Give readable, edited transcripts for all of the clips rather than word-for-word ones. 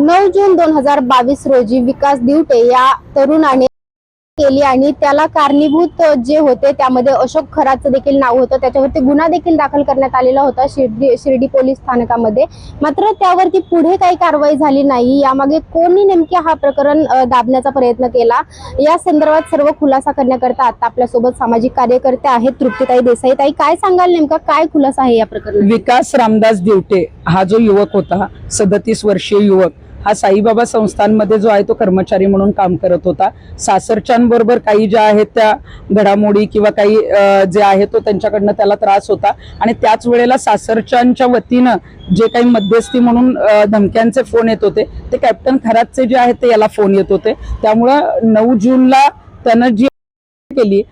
9 जून 2022 रोजी विकास दिवटे या तरुणाने केली आणि त्याला कारणीभूत जे होते त्यामध्ये अशोक खराचं देखील नाव होतं। त्याच्यावरती गुन्हा देखील दाखल करण्यात आलेला होता शिर्डी पोलीस स्थानकामध्ये। मात्र त्यावरती पुढे काही कारवाई झाली नाही। यामागे कोणी नेमके हा प्रकरण दाबण्याचा प्रयत्न केला या संदर्भात सर्व खुलासा करण्याकरता आता आपल्या सोबत सामाजिक कार्यकर्ते आहेत तृप्तीताई देसाई। ताई, काय सांगाल, नेमका काय खुलासा आहे या प्रकरणात? विकास रामदास दिवटे हा जो युवक होता, 37 वर्षीय युवक, हा साईबाबा संस्थांमध्ये जो आहे तो कर्मचारी म्हणून काम करत होता। सासरच्यांबरोबर काही ज्या आहेत त्या घडामोडी किंवा काही जे आहे तो त्यांच्याकडनं त्याला त्रास होता आणि त्याच वेळेला सासरच्यांच्या वतीनं जे काही मध्यस्थी म्हणून धमक्यांचे फोन येत होते ते कॅप्टन खरातचे जे आहेत ते याला फोन येत होते। त्यामुळं 9 जूनला त्यानं जी केली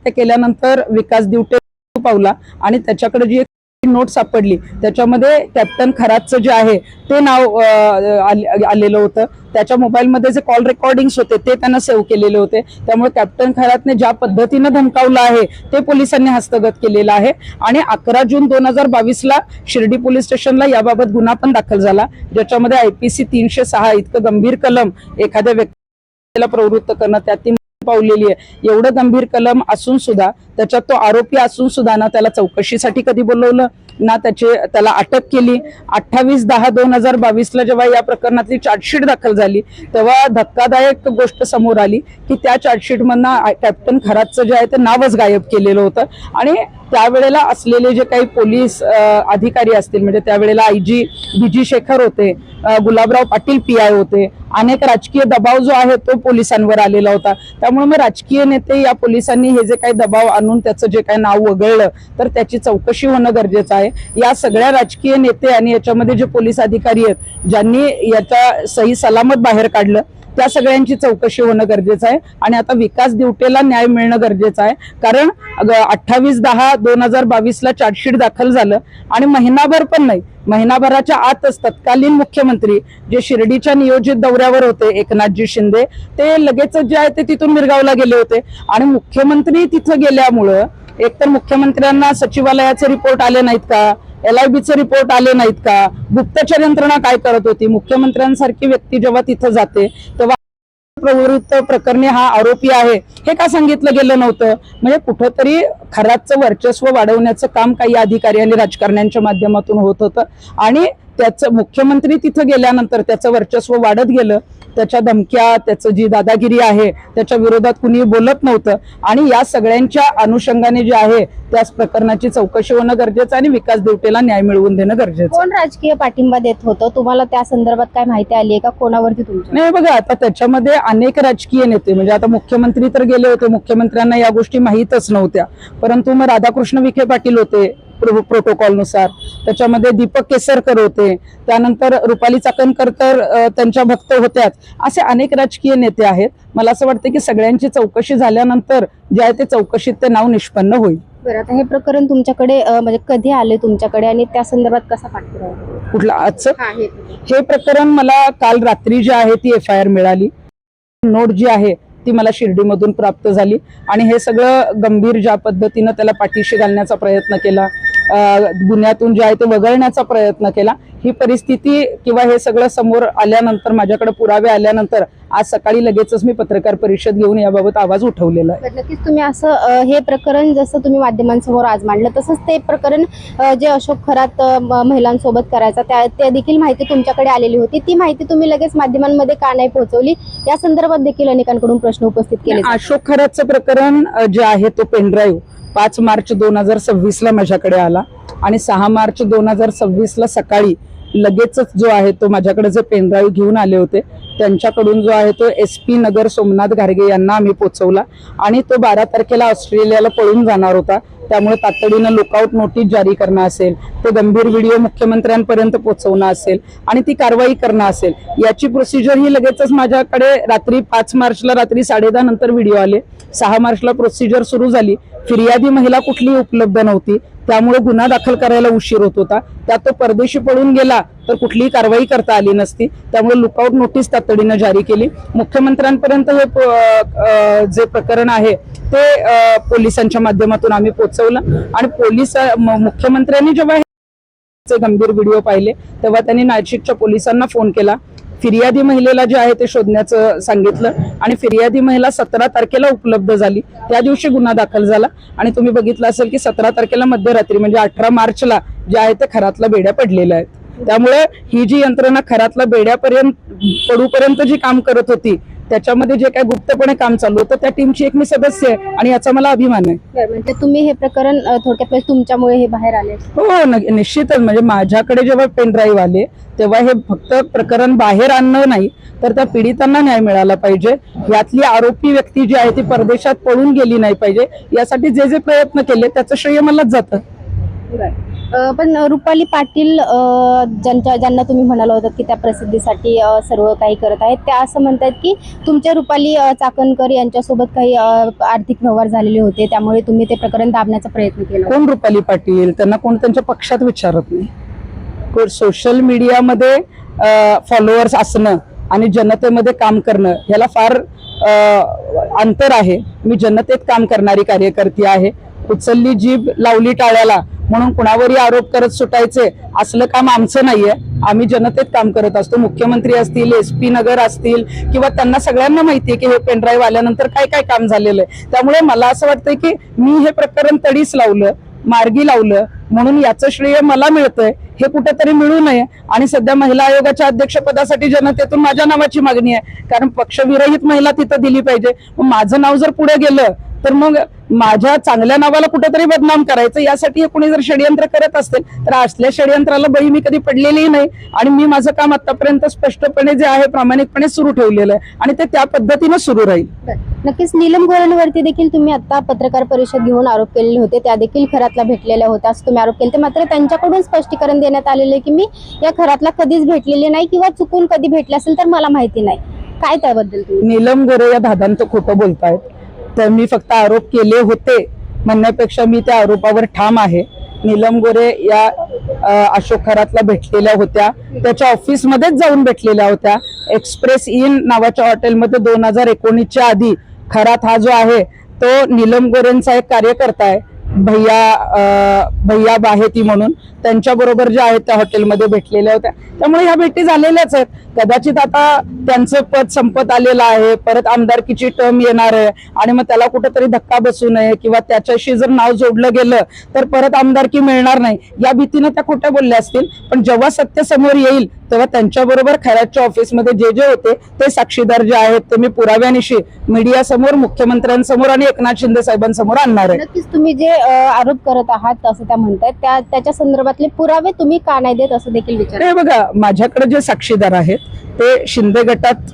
ते केल्यानंतर विकास दिवटे पावला आणि त्याच्याकडे जी नोट सापडली त्याच्यामध्ये कॅप्टन खरातचं जे आहे ते नाव आलेलं होतं। त्याच्या मोबाईलमध्ये जे कॉल रेकॉर्डिंग्स होते ते त्यांना सेव्ह केलेले होते। त्यामुळे कॅप्टन खरातने ज्या पद्धतीनं धमकावलं आहे ते पोलिसांनी हस्तगत केलेलं आहे आणि 11 जून 2022 शिर्डी पोलीस स्टेशनला याबाबत गुन्हा पण दाखल झाला, ज्याच्यामध्ये IPC 306 इतकं गंभीर कलम एखाद्या व्यक्तीला प्रवृत्त करणं त्यात पावलेली आहे। एवढं गंभीर कलम असून सुद्धा त्याच्यात तो आरोपी असून सुद्धा ना त्याला चौकशीसाठी कधी बोलवलं ना त्याला अटक केली। 28/10/2022 जेव्हा या प्रकरणातली चार्जशीट दाखल झाली तेव्हा धक्कादायक गोष्ट समोर आली की त्या चार्जशीट मधनं कॅप्टन खरातचं जे आहे ते नावच गायब केलेलं होतं आणि त्यावेळेला असलेले जे काही पोलीस अधिकारी असतील, म्हणजे त्यावेळेला IG BG शेखर होते, गुलाबराव पाटील PI होते, अनेक राजकीय दबाव जो आहे तो पोलिसांवर आलेला होता। त्यामुळे मग राजकीय नेते या पोलिसांनी हे जे काही दबाव आणून त्याचं जे काही नाव वगळलं तर त्याची चौकशी होणं गरजेचं आहे। या सगळ्या राजकीय नेते आणि याच्यामध्ये जे पोलीस अधिकारी आहेत ज्यांनी याचा सही सलामत बाहेर काढलं त्या सगळ्यांची चौकशी होणं गरजेचं आहे आणि आता विकास दिवटेला न्याय मिळणं गरजेचं आहे। कारण 28/10/2022 चार्जशीट दाखल झालं आणि महिनाभर पण नाही, महिनाभराच्या आतच तत्कालीन मुख्यमंत्री जे शिर्डीच्या नियोजित दौऱ्यावर होते एकनाथजी शिंदे ते लगेच जे आहे ते तिथून मिरगावला गेले होते आणि मुख्यमंत्री तिथं गेल्यामुळं एकतर मुख्यमंत्र्यांना सचिवालयाचे रिपोर्ट आले नाहीत का, LIBचे रिपोर्ट आले नाहीत का, गुप्तचर यंत्रणा काय करत होती, मुख्यमंत्र्यांसारखी व्यक्ती जेव्हा तिथं जाते तेव्हा प्रवृत्त प्रकरणी हा आरोपी आहे हे का सांगितलं गेलं नव्हतं? म्हणजे कुठंतरी खरातचं वर्चस्व वाढवण्याचं काम काही अधिकारी आणि राजकारण्यांच्या माध्यमातून होत होतं आणि त्याचं मुख्यमंत्री तिथं गेल्यानंतर त्याचं वर्चस्व वाढत गेलं। त्याच्या धमक्या, त्याचं जी दादागिरी आहे त्याच्या विरोधात कुणी बोलत नव्हतं आणि या सगळ्यांच्या अनुषंगाने जे आहे त्याच प्रकरणाची चौकशी होणं गरजेचं आणि विकास दिवटेला न्याय मिळवून देणं गरजेचं। कोण राजकीय पाठिंबा देत होतं, तुम्हाला त्या संदर्भात काय माहिती आली आहे का? कोणावरती तुमच्या? नाही बघा, आता त्याच्यामध्ये अनेक राजकीय नेते, म्हणजे आता मुख्यमंत्री तर गेले होते, मुख्यमंत्र्यांना या गोष्टी माहीतच नव्हत्या, परंतु मग राधाकृष्ण विखे पाटील होते प्रोटोकॉल नुसार, त्याच्यामध्ये दीपक केसरकर होते, त्यानंतर रुपाली चाकणकर तर त्यांच्या भक्त होत्याच, असे अनेक राजकीय नेते आहेत। मला असं वाटतं की सगळ्यांची चौकशी झाल्यानंतर जे आहे ते चौकशीत ते नाव निष्पन्न होईल। बरं, आता हे प्रकरण तुमच्याकडे म्हणजे कधी आले तुमच्याकडे आणि त्या संदर्भात कसा पाठपुरावा? कुठला आजचं हे प्रकरण मला काल रात्री जी आहे ती FIR मिळाली, नोट जी आहे ती मला शिर्डीमधून प्राप्त झाली आणि हे सगळं गंभीर ज्या पद्धतीनं त्याला पाठीशी घालण्याचा प्रयत्न केला, गुन्ह्यातून जे आहे ते वगळण्याचा प्रयत्न केला, ही परिस्थिती किंवा हे सगळं समोर आल्यानंतर, माझ्याकडे पुरावे आल्यानंतर आज सकाळी लगेचच मी पत्रकार परिषद घेऊन याबाबत आवाज उठवलेला आहे। नक्कीच तुम्ही असं हे प्रकरण जसं तुम्ही माध्यमांसमोर आज मांडलं तसंच ते प्रकरण जे अशोक खरात महिलांसोबत करायचा त्या देखील माहिती तुमच्याकडे आलेली होती, ती माहिती तुम्ही लगेच माध्यमांमध्ये का नाही पोहोचवली या संदर्भात देखील अनेकांकडून प्रश्न उपस्थित केले। अशोक खरातचं प्रकरण जे आहे तो पेनड्राईव्ह 5 मार्च 2026 माझ्याकडे आला आणि 6 मार्च 2026 सकाळी लगेचच जो आहे तो माझ्याकडे जे पेनड्राईव्ह घेऊन आले होते त्यांच्याकडून जो आहे तो SP नगर सोमनाथ घारगे यांना आम्ही पोचवला आणि तो 12 तारखेला ऑस्ट्रेलियाला पळून जाणार होता। त्यामुळे तातडीनं लुकआउट नोटीस जारी करणं असेल, ते गंभीर व्हिडिओ मुख्यमंत्र्यांपर्यंत पोहोचवणं असेल आणि ती कारवाई करणं असेल, याची प्रोसिजर ही लगेचच माझ्याकडे रात्री 5 मार्चला रात्री 10:30 नंतर व्हिडिओ आले। 6 मार्चला प्रोसिजर सुरू झाली, फिर्यादी महिला कुठलीही उपलब्ध नव्हती, त्यामुळे गुन्हा दाखल करायला उशीर होत होता। त्यात तो परदेशी पळून गेला तर कुठलीही कारवाई करता आली नसती, त्यामुळे लुकआउट नोटीस तातडीनं जारी केली। मुख्यमंत्र्यांपर्यंत हे जे प्रकरण आहे ते पोलिसांच्या माध्यमातून आम्ही पोहोचवलं आणि मुख्यमंत्र्यांनी जेव्हा गंभीर व्हिडिओ पाहिले तेव्हा त्यांनी नाशिकच्या पोलिसांना फोन केला। फिर्यादी महिलेला जे आहे ते शोधण्याचं सांगितलं आणि फिर्यादी महिला 17 तारखेला उपलब्ध झाली. त्या दिवशी गुन्हा दाखल झाला आणि तुम्ही बघितलं असेल की 17 तारखेला मध्यरात्री म्हणजे 18 मार्चला जे आहे ते खरातला बेड्या पडलेल्या आहेत. त्यामुळे ही जी यंत्रणा खरातला बेड्यापर्यंत पडूपर्यंत जी काम करत होती त्याच्यामध्ये जे काय गुप्तपणे काम चालू होतं त्या टीमची एक मी सदस्य आहे आणि याचा मला अभिमान आहे. म्हणजे तुम्ही हे प्रकरण थोडक्यात तुमच्यामुळे हे बाहेर आले? हो निश्चितच. म्हणजे माझ्याकडे जेव्हा पेन ड्राईव्ह आले तेव्हा हे फक्त प्रकरण बाहेर आणणं नाही तर त्या पीडितांना न्याय मिळाला पाहिजे. यातली आरोपी व्यक्ती जी आहे ती परदेशात पळून गेली नाही पाहिजे यासाठी जे जे प्रयत्न केले त्याचं श्रेय मलाच जातं. पण रुपाली पाटील ज्यांना तुम्ही म्हणाला होता की त्या प्रसिद्धीसाठी सर्व काही करत आहेत, त्या असं म्हणतात की तुमच्या रुपाली चाकणकर यांच्यासोबत काही आर्थिक व्यवहार झालेले होते त्यामुळे तुम्ही ते प्रकरण दाबण्याचा प्रयत्न केला. कोण रुपाली पाटील? त्यांना कोण त्यांच्या पक्षात विचारत नाही. सोशल मीडियामध्ये फॉलोअर्स असणं आणि जनतेमध्ये काम करणं याला फार अंतर आहे. मी जनतेत काम करणारी कार्यकर्ती आहे. उचलली जीभ लावली टाळ्याला म्हणून कुणावरही आरोप करत सुटायचे असलं काम आमचं नाहीये. आम्ही जनतेत काम करत असतो. मुख्यमंत्री असतील, SP नगर असतील किंवा त्यांना सगळ्यांना माहितीये की हे पेनड्राईव्ह आल्यानंतर काय काय काम झालेलं आहे. त्यामुळे मला असं वाटतंय की मी हे प्रकरण तडीस लावलं, मार्गी लावलं म्हणून याचं श्रेय मला मिळतंय. हे कुठेतरी मिळू नये. आणि सध्या महिला आयोगाच्या अध्यक्षपदासाठी जनतेतून माझ्या नावाची मागणी आहे कारण पक्षविरहित महिला तिथं दिली पाहिजे. माझं नाव जर पुढे गेलं तर मग माझ्या चांगल्या नावाला कुठेतरी बदनाम करायचं यासाठी कोणी जर षडयंत्र करत असतील तर असल्या षडयंत्राला बळी मी कधी पडलेली नाही आणि मी माझं काम आतापर्यंत स्पष्टपणे जे आहे प्रामाणिकपणे सुरू ठेवलेलं आहे आणि ते त्या पद्धतीनं सुरू राहील. नक्कीच नीलम गोऱ्हेंवरती देखील तुम्ही आता पत्रकार परिषद घेऊन आरोप केलेले होते, त्या देखील खरातला भेटलेल्या होत्या असं तुम्ही आरोप केले. मात्र त्यांच्याकडून स्पष्टीकरण देण्यात आलेले की मी या खरातला कधीच भेटलेले नाही किंवा चुकून कधी भेटले असेल तर मला माहिती नाही. काय त्याबद्दल तुम्ही? नीलम गोऱ्हे या दादांत खोटं बोलतायत. तर मी फक्त आरोप केले होते म्हणण्यापेक्षा मी त्या आरोपावर ठाम आहे. नीलम गोऱ्हे या अशोक खरातला भेटलेल्या होत्या, त्याच्या ऑफिसमध्येच जाऊन भेटलेल्या होत्या. एक्सप्रेस इन नावाच्या हॉटेलमध्ये 2019च्या आधी खरात हा जो आहे तो नीलम गोऱ्हेंचा एक कार्यकर्ता आहे भैया बाहेती म्हणून, त्यांच्या बरोबर जे आहेत त्या हॉटेलमध्ये भेटलेल्या होत्या. त्यामुळे ह्या भेटी झालेल्याच आहेत. कदाचित आता त्यांचं पद संपत आलेलं आहे, परत आमदारकीची टर्म येणार आहे आणि मग त्याला कुठेतरी धक्का बसू नये किंवा त्याच्याशी जर नाव जोडलं गेलं तर परत आमदारकी मिळणार नाही या भीतीनं त्या खोट्या बोलल्या असतील. पण जेव्हा सत्य समोर येईल तेव्हा त्यांच्याबरोबर खैरातच्या ऑफिसमध्ये जे जे होते ते साक्षीदार जे आहेत ते मी पुराव्यानिशी मीडिया समोर, मुख्यमंत्र्यांसमोर आणि एकनाथ शिंदे साहेबांसमोर आणणार आहे. नक्कीच तुम्ही जे आरोप करत आहात असं त्या म्हणतात त्याच्या संदर्भातले पुरावे तुम्ही का नाही देत असं देखील विचार. हे बघा, माझ्याकडे जे साक्षीदार आहेत ते शिंदे गटात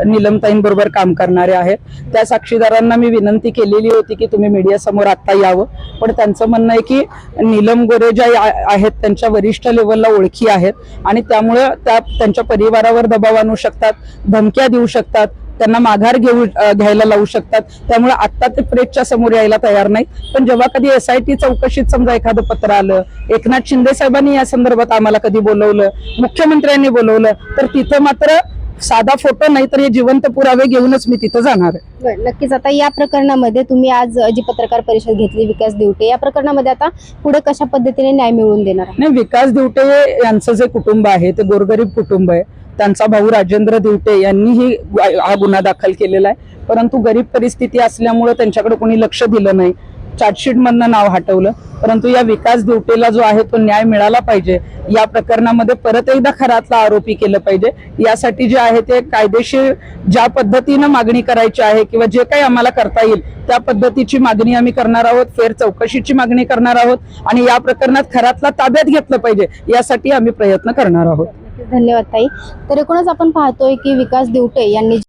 नीलमताईंबरोबर काम करणारे आहेत. त्या साक्षीदारांना मी विनंती केलेली होती की तुम्ही मीडिया समोर आता यावं, पण त्यांचं म्हणणं आहे की नीलम गोऱ्हे ज्या आहेत त्यांच्या वरिष्ठ लेवलला ओळखी आहेत आणि त्यामुळे त्यांच्या परिवारावर दबाव आणू शकतात, धमक्या देऊ शकतात, त्यांना माघार घ्यायला लावू शकतात. त्यामुळे आता ते प्रेसच्या समोर यायला तयार नाही. पण जेव्हा कधी SIT चौकशीत समजा एखादं पत्र आलं, एकनाथ शिंदे साहेबांनी या संदर्भात आम्हाला कधी बोलवलं, मुख्यमंत्र्यांनी बोलवलं तर तिथं मात्र साधा फोटो नाही तर हे जिवंत पुरावे घेऊनच मी तिथं जाणार आहे. नक्कीच. आता या प्रकरणामध्ये तुम्ही आज जी पत्रकार परिषद घेतली विकास दिवटे, या प्रकरणामध्ये आता पुढे कशा पद्धतीने न्याय मिळवून देणार? नाही, विकास दिवटे यांचं जे कुटुंब आहे ते गोरगरीब कुटुंब आहे. त्यांचा भाऊ राजेंद्र दिवटे यांनीही हा गुन्हा दाखल केलेला आहे, परंतु गरीब परिस्थिती असल्यामुळे त्यांच्याकडे कोणी लक्ष दिलं नाही. चार्जशीट मधनं नाव हटवलं. परंतु या विकास दिवटेला जो आहे तो न्याय मिळाला पाहिजे. या प्रकरणामध्ये परत एकदा खरातला आरोपी केलं पाहिजे. यासाठी जे आहे ते कायदेशीर ज्या पद्धतीनं मागणी करायची आहे किंवा जे काही आम्हाला करता येईल त्या पद्धतीची मागणी आम्ही करणार आहोत. फेर चौकशीची मागणी करणार आहोत आणि या प्रकरणात खरातला ताब्यात घेतलं पाहिजे यासाठी आम्ही प्रयत्न करणार आहोत. धन्यवाद ताई. तर एकूणच आपण पाहतोय की विकास दिवटे यांनी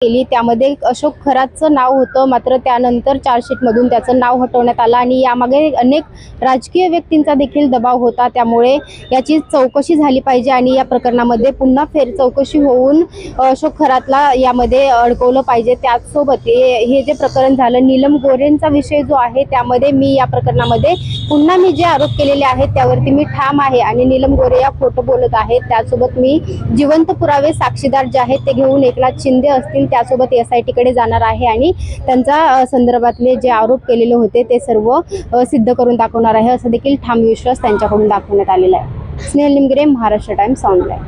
केली त्यामध्ये अशोक खरातचं नाव होतं, मात्र त्यानंतर चार्जशीट मधून त्याचं नाव हटवण्यात आलं आणि यामागे अनेक राजकीय व्यक्तींचा देखील दबाव होता. त्यामुळे याची चौकशी झाली पाहिजे आणि या प्रकरणामध्ये पुन्हा फेर चौकशी होऊन अशोक खरातला यामध्ये अडकवलं पाहिजे. त्याचसोबत हे जे प्रकरण झालं नीलम गोऱ्हेंचा विषय जो आहे त्यामध्ये मी या प्रकरणामध्ये पुन्हा मी जे आरोप केलेले आहेत त्यावरती मी ठाम आहे आणि नीलम गोऱ्हे या खोटं बोलत आहेत. त्यासोबत मी जिवंत पुरावे साक्षीदार जे आहेत ते घेऊन एकनाथ शिंदे असतील त्यासोबत SIT कडे जाणार आहे आणि त्यांच्या संदर्भातले जे आरोप केलेले होते ते सर्व सिद्ध करून दाखवणार आहे असं देखील ठाम विश्वास त्यांच्याकडून दाखवण्यात आलेला आहे. Snehal Nimgire, Maharashtra times online.